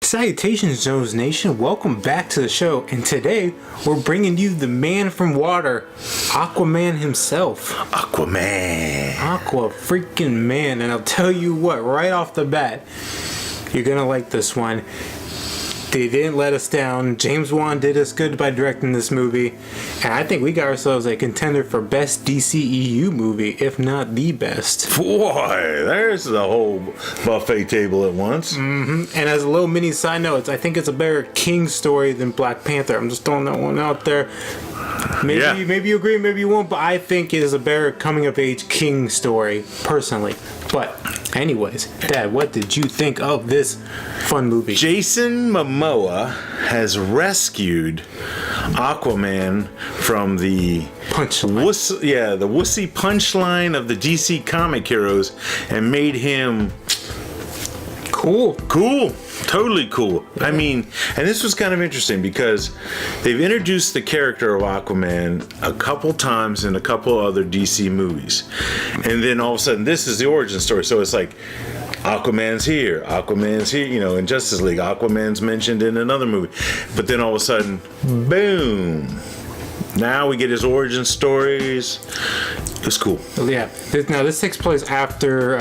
Salutations, Jones Nation. Welcome back to the show. And today, we're bringing you the man from water, Aquaman himself. Aqua freaking man. And I'll tell you what, right off the bat, you're going to like this one. They didn't let us down. James Wan did us good by directing this movie. And I think we got ourselves a contender for best DCEU movie, if not the best. Boy, there's the whole buffet table at once. Mm-hmm. And as a little mini side note, I think it's a better King story than Black Panther. I'm just throwing that one out there. Maybe you agree, maybe you won't, but I think it is a better coming-of-age King story, personally. But anyways, Dad, what did you think of this fun movie? Jason Momoa has rescued Aquaman from the the wussy punchline of the DC comic heroes and made him cool. Totally cool. I mean, and this was kind of interesting because they've introduced the character of Aquaman a couple times in a couple other DC movies. And then all of a sudden, this is the origin story. So it's like, Aquaman's here, you know, in Justice League, Aquaman's mentioned in another movie. But then all of a sudden, boom. Now we get his origin stories. It's cool. Yeah. Now, this takes place after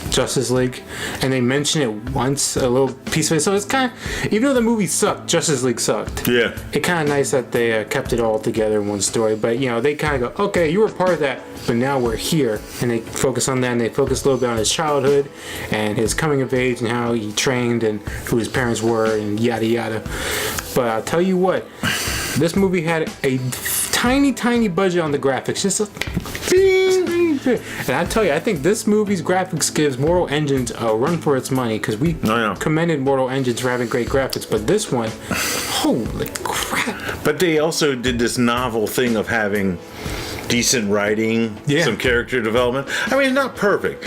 Justice League, and they mention it once, a little piece of it. So it's kind of, even though the movie sucked, Justice League sucked. Yeah. It's kind of nice that they kept it all together in one story. But, you know, they kind of go, okay, you were part of that, but now we're here. And they focus on that, and they focus a little bit on his childhood and his coming of age and how he trained and who his parents were and yada yada. But I'll tell you what, this movie had a tiny budget on the graphics. Just a and I tell you, I think this movie's graphics gives Mortal Engines a run for its money, because we commended Mortal Engines for having great graphics, but this one, holy crap. But they also did this novel thing of having decent writing, some character development. I mean, it's not perfect,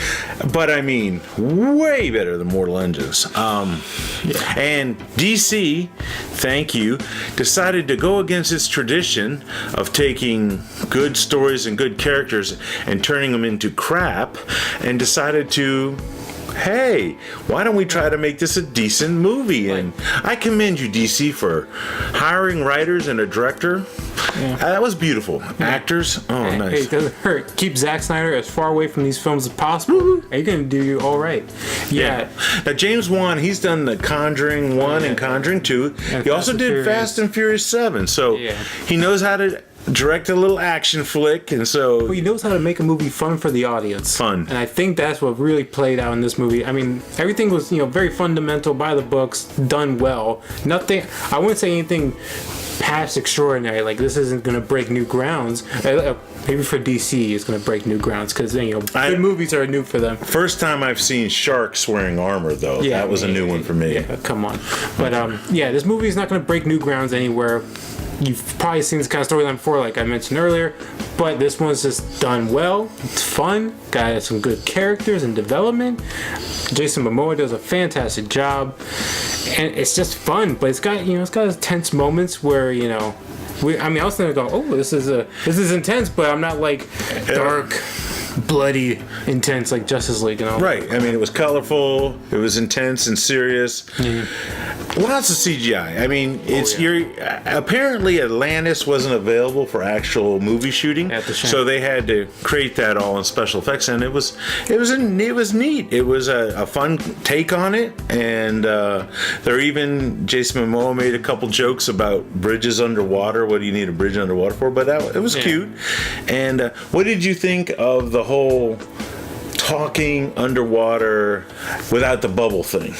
but I mean, way better than Mortal Engines. And DC, thank you, decided to go against its tradition of taking good stories and good characters and turning them into crap, and decided to, hey, why don't we try to make this a decent movie? And I commend you, DC, for hiring writers and a director. Yeah. That was beautiful. Actors, nice. Hey, it doesn't hurt. Keep Zack Snyder as far away from these films as possible. Are you going to do all right? Yeah. Now, James Wan, he's done The Conjuring 1 and Conjuring 2. And he also did Fast and Furious 7. So he knows how to direct a little action flick, and so... Well, he knows how to make a movie fun for the audience. Fun. And I think that's what really played out in this movie. I mean, everything was, you know, very fundamental, by the books, done well. Nothing... I wouldn't say anything past extraordinary, like this isn't going to break new grounds. Maybe for DC it's going to break new grounds, because, you know, good movies are new for them. First time I've seen sharks wearing armor, though. Yeah, that was a new one for me. Yeah, come on. But this movie is not going to break new grounds anywhere. You've probably seen this kind of storyline before, like I mentioned earlier, but this one's just done well. It's fun, got some good characters and development. Jason Momoa does a fantastic job, and it's just fun. But it's got its tense moments where, you know, I was gonna go, this is intense, but I'm not like dark, bloody, intense like Justice League and all. Right. I mean, it was colorful, it was intense and serious. Lots of CGI. I mean, apparently Atlantis wasn't available for actual movie shooting, so they had to create that all in special effects, and it was neat. It was a fun take on it, and Jason Momoa made a couple jokes about bridges underwater. What do you need a bridge underwater for? But it was cute. And what did you think of the whole talking underwater without the bubble thing?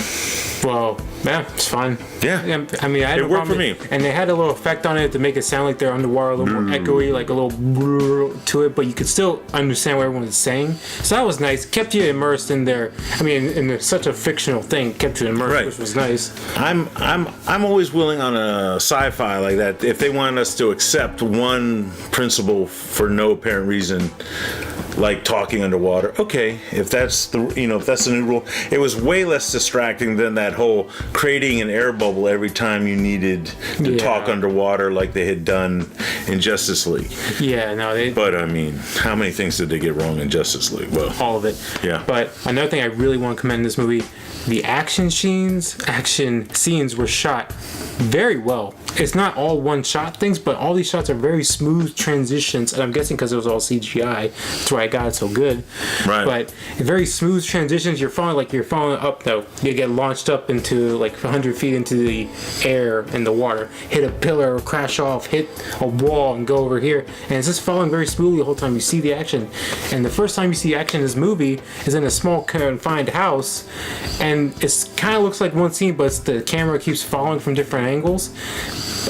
Well, yeah, it's fine. Yeah. I mean, it worked for me. And they had a little effect on it to make it sound like they're underwater, a little more echoey, like a little to it, but you could still understand what everyone was saying. So that was nice. Kept you immersed in there. I mean, in such a fictional thing, kept you immersed, which was nice. I'm always willing on a sci-fi like that, if they want us to accept one principle for no apparent reason, like talking underwater. Okay, if that's the new rule. It was way less distracting than that whole creating an air bubble every time you needed to talk underwater, like they had done in Justice League. Yeah, no, But I mean, how many things did they get wrong in Justice League? Well, all of it. Yeah. But another thing I really want to commend in this movie, the action scenes were shot very well. It's not all one shot things, but all these shots are very smooth transitions, and I'm guessing because it was all CGI, that's why I got it so good. Right. But very smooth transitions. You're falling up though. You get launched up into like 100 feet into the air in the water, hit a pillar, crash off, hit a wall, and go over here, and it's just falling very smoothly the whole time. You see the action, and the first time you see action in this movie is in a small confined house, and it's kind of looks like one scene, but the camera keeps following from different angles.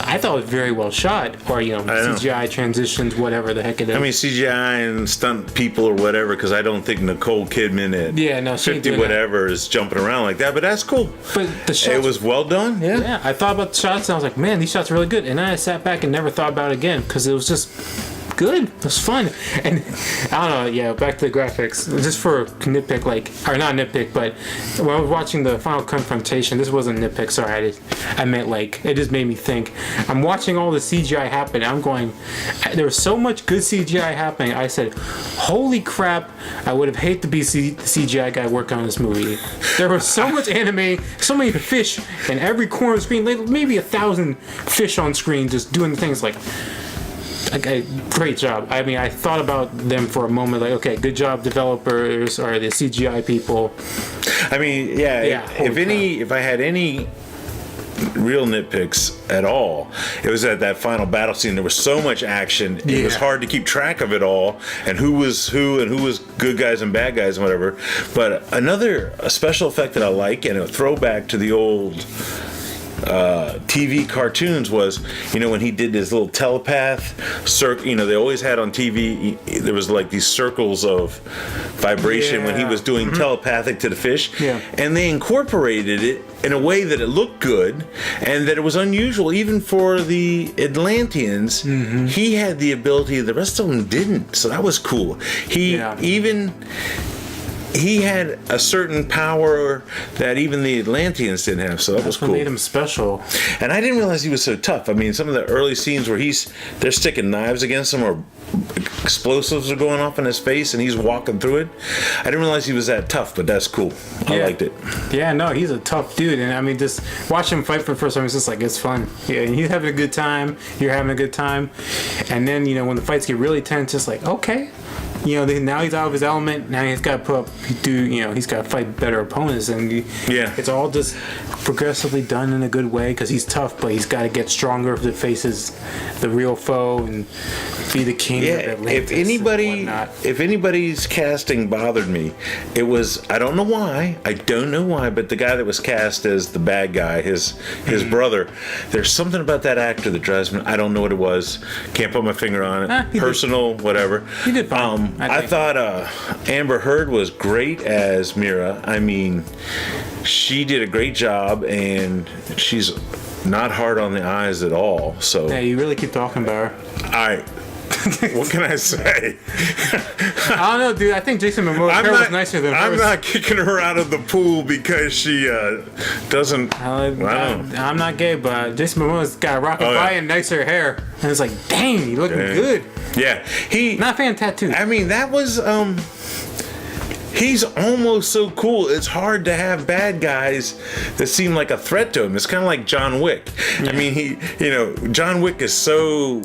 I thought it was very well shot, or CGI transitions, whatever the heck it is. I mean, CGI and stunt people or whatever, because I don't think Nicole Kidman at 50 whatever is jumping around like that, but that's cool. But the shots, it was well done. Yeah, I thought about the shots and I was like, man, these shots are really good. And then I sat back and never thought about it again because it was just good. It was fun. And I don't know, yeah, back to the graphics. Just for a nitpick, or not nitpick, but when I was watching the final confrontation, this wasn't nitpick, sorry, I meant it just made me think. I'm watching all the CGI happen, and I'm going, there was so much good CGI happening, I said, holy crap, I would have hated to be the CGI guy working on this movie. There was so much anime, so many fish in every corner of the screen, maybe 1,000 fish on screen just doing things great job. I mean, I thought about them for a moment, okay, good job, developers or the CGI people. I mean, if I had any real nitpicks at all, it was at that final battle scene. There was so much action, it was hard to keep track of it all, and who was who, and who was good guys and bad guys and whatever. But a special effect that I like, and a throwback to the old TV cartoons, was when he did his little telepath circle. They always had on TV, there was these circles of vibration when he was doing telepathic to the fish, and they incorporated it in a way that it looked good and that it was unusual even for the Atlanteans. He had the ability, the rest of them didn't, so that was cool. He had a certain power that even the Atlanteans didn't have, so that was cool. What made him special. And I didn't realize he was so tough. I mean, some of the early scenes where they're sticking knives against him, or explosives are going off in his face, and he's walking through it. I didn't realize he was that tough, but that's cool. I liked it. Yeah, no, he's a tough dude, and I mean, just watching him fight for the first time, it's just it's fun. Yeah, and he's having a good time. You're having a good time, and then when the fights get really tense, it's okay. Now he's out of his element. Now he's got to he's got to fight better opponents, and it's all just progressively done in a good way because he's tough, but he's got to get stronger to face the real foe and be the king of Atlantis. If anybody's casting bothered me, it was, I don't know why, but the guy that was cast as the bad guy, his brother. There's something about that actor that drives me. I don't know what it was. Can't put my finger on it. Whatever. He did fine. I thought Amber Heard was great as Mira. I mean, she did a great job, and she's not hard on the eyes at all. So yeah, you really keep talking about her. What can I say? I don't know, dude. I think Jason Momoa's hair was nicer than hers. I'm not kicking her out of the pool because she doesn't. I'm not gay, but Jason Momoa's got rockabye and nicer hair, and it's dang, you looking good. Yeah, not fan tattoo. I mean, that was he's almost so cool. It's hard to have bad guys that seem like a threat to him. It's kind of like John Wick. Yeah. I mean, John Wick is so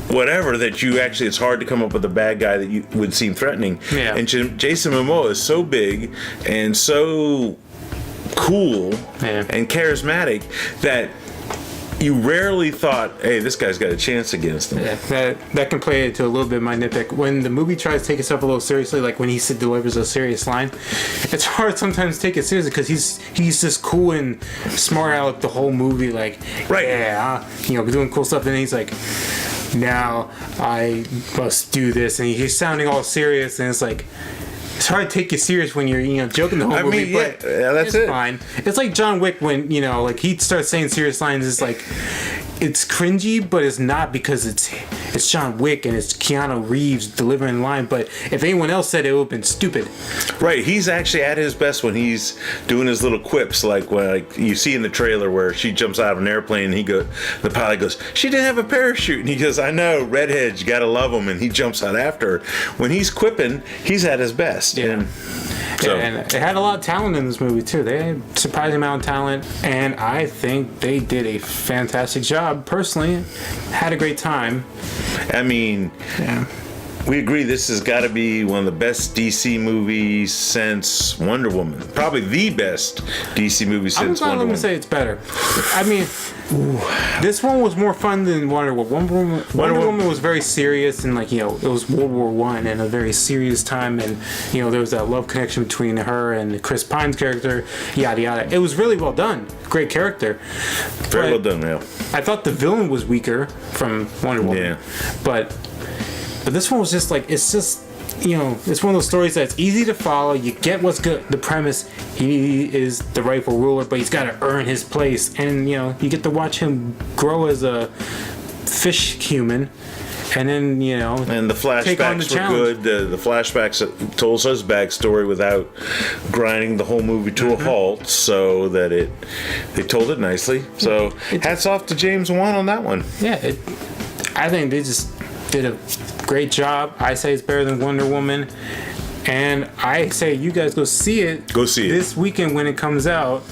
whatever that it's hard to come up with a bad guy that you would seem threatening. Yeah. And Jason Momoa is so big and so cool and charismatic that you rarely thought, hey, this guy's got a chance against him. Yeah, that can play into a little bit of my nitpick. When the movie tries to take itself a little seriously, when he delivers a serious line, it's hard sometimes to take it seriously because he's just cool and smart aleck the whole movie. Doing cool stuff, and then he's now I must do this, and he's sounding all serious, and it's hard to take you serious when you're joking the whole movie. But that's it's fine. It's like John Wick when he starts saying serious lines. It's it's cringy, but it's not because it's John Wick and it's Keanu Reeves delivering the line. But if anyone else said it, would have been stupid. Right. He's actually at his best when he's doing his little quips, when you see in the trailer where she jumps out of an airplane and the pilot goes, she didn't have a parachute, and he goes, I know, redheads, you gotta love them, and he jumps out after her. When he's quipping, he's at his best. Yeah. So, and it had a lot of talent in this movie too. They had a surprising amount of talent, and I think they did a fantastic job. Personally, had a great time. I mean, Yeah. we agree this has got to be one of the best DC movies since Wonder Woman. Probably the best DC movie since I'm Wonder going Woman. to say it's better. I mean, this one was more fun than Wonder Woman. Wonder Woman was very serious, and like, you know, it was World War One and a very serious time, and you know, there was that love connection between her and Chris Pine's character, yada yada. It was really well done. Great character. Very well But done, yeah. I thought the villain was weaker from Wonder Woman. Yeah. But this one was just like, it's just, you know, it's one of those stories that's easy to follow. You get what's good. The premise, he is the rightful ruler, but he's got to earn his place. And, you know, you get to watch him grow as a fish human. And then, you know, And the take on the flashbacks were challenge. good. The flashbacks told us backstory without grinding the whole movie to a halt, so that they told it nicely. So hats off to James Wan on that one. Yeah, I think they just did a great job. I say it's better than Wonder Woman. And I say you guys go see it. Go see it. This weekend when it comes out.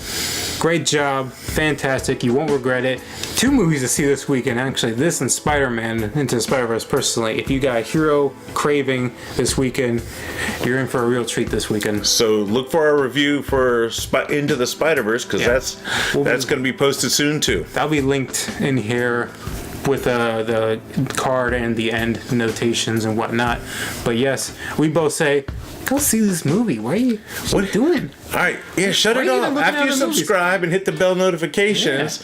Great job. Fantastic. You won't regret it. 2 movies to see this weekend, actually. This and Spider-Man Into the Spider-Verse, personally. If you got a hero craving this weekend, you're in for a real treat this weekend. So look for our review for Into the Spider-Verse, because Yeah. that's going to be posted soon too. That'll be linked in here with the card and the end notations and whatnot. But yes, we both say, go see this movie. What are you doing? All right, yeah, shut Why it are you off. even looking After at you the movies? subscribe and hit the bell notifications,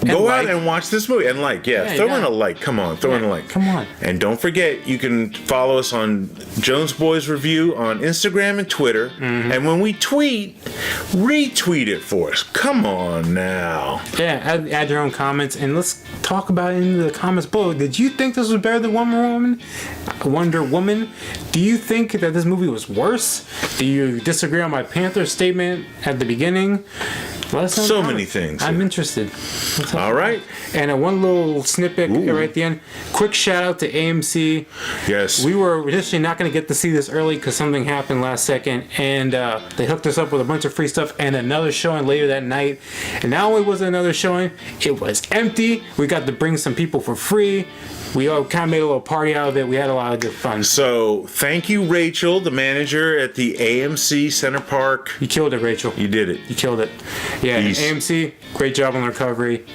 go out like. and watch this movie. And throw in a like. Come on, throw in a like. Come on. And don't forget, you can follow us on Jones Boys Review on Instagram and Twitter. Mm-hmm. And when we tweet, retweet it for us. Come on now. Yeah, add your own comments, and let's talk about it in the comments below. Did you think this was better than Wonder Woman? Wonder Woman? Do you think that this movie was worse? Do you disagree on my Panther statement at the beginning? Let us know in the So comments. many things. I'm interested. All right. And one little snippet Ooh. right at the end. Quick shout out to AMC. Yes. We were initially not going to get to see this early because something happened last second, and they hooked us up with a bunch of free stuff and another showing later that night. And not only was it another showing, it was empty. We got to bring some people for free. We all kind of made a little party out of it. We had a lot of good fun. So thank you, Rachel, the manager at the AMC Center Park. You killed it, Rachel. You did it. You killed it. Yeah, Peace. AMC, great job on the recovery.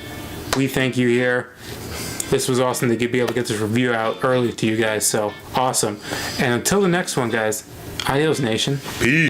We thank you here. This was awesome to be able to get this review out early to you guys. So awesome. And until the next one, guys, adios, nation. Peace.